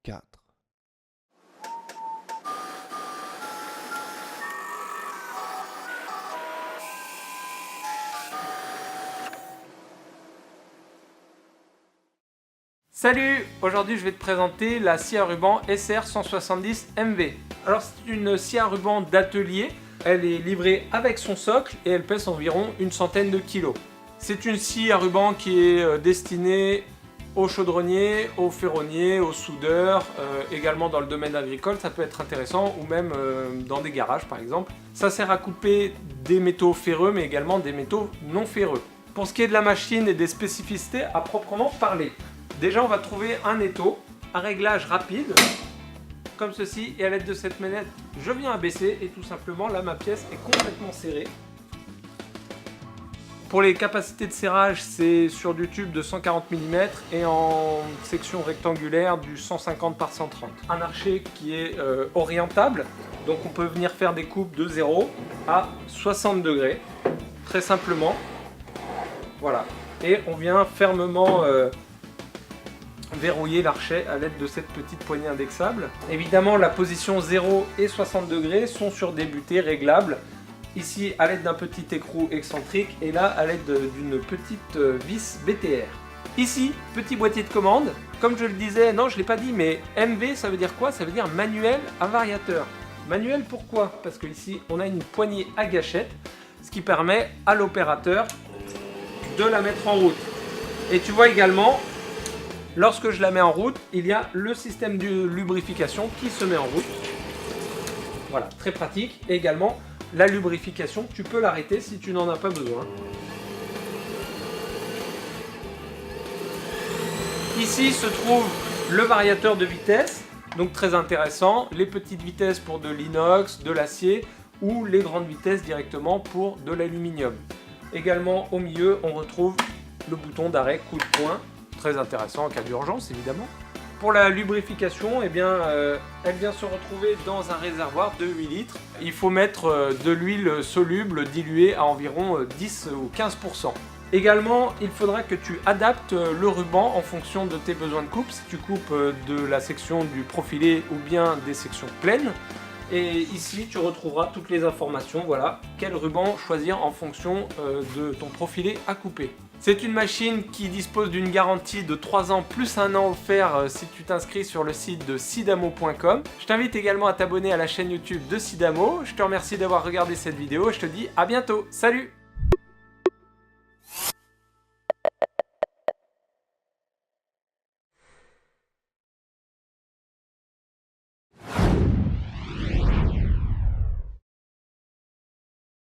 4. Salut! Aujourd'hui je vais te présenter la scie à ruban SR170MV. Alors c'est une scie à ruban d'atelier, elle est livrée avec son socle et elle pèse environ une centaine de kilos. C'est une scie à ruban qui est destinée aux chaudronniers, aux ferronniers, aux soudeurs, également dans le domaine agricole ça peut être intéressant, ou même dans des garages par exemple. Ça sert à couper des métaux ferreux mais également des métaux non ferreux. Pour ce qui est de la machine et des spécificités à proprement parler, déjà on va trouver un étau, un réglage rapide, comme ceci, et à l'aide de cette manette, je viens abaisser et tout simplement là ma pièce est complètement serrée. Pour les capacités de serrage, c'est sur du tube de 140 mm et en section rectangulaire du 150 par 130. Un archet qui est orientable, donc on peut venir faire des coupes de 0 à 60 degrés, très simplement. Voilà, et on vient fermement verrouiller l'archet à l'aide de cette petite poignée indexable. Évidemment, la position 0 et 60 degrés sont sur des butées réglables. Ici, à l'aide d'un petit écrou excentrique et là, à l'aide d'une petite vis BTR. Ici, petit boîtier de commande. Comme je le disais, non, je ne l'ai pas dit, mais MV, ça veut dire quoi? Ça veut dire manuel à variateur. Manuel, pourquoi? Parce que ici, on a une poignée à gâchette, ce qui permet à l'opérateur de la mettre en route. Et tu vois également, lorsque je la mets en route, il y a le système de lubrification qui se met en route. Voilà, très pratique. Et également, la lubrification, tu peux l'arrêter si tu n'en as pas besoin. Ici se trouve le variateur de vitesse, donc très intéressant. Les petites vitesses pour de l'inox, de l'acier, ou les grandes vitesses directement pour de l'aluminium. Également au milieu, on retrouve le bouton d'arrêt coup de poing. Très intéressant en cas d'urgence évidemment. Pour la lubrification, eh bien, elle vient se retrouver dans un réservoir de 8 litres. Il faut mettre de l'huile soluble diluée à environ 10 ou 15%. Également, il faudra que tu adaptes le ruban en fonction de tes besoins de coupe. Si tu coupes de la section du profilé ou bien des sections pleines. Et ici, tu retrouveras toutes les informations. Voilà, quel ruban choisir en fonction de ton profilé à couper. C'est une machine qui dispose d'une garantie de 3 ans plus 1 an offert si tu t'inscris sur le site de sidamo.com. Je t'invite également à t'abonner à la chaîne YouTube de Sidamo. Je te remercie d'avoir regardé cette vidéo et je te dis à bientôt. Salut!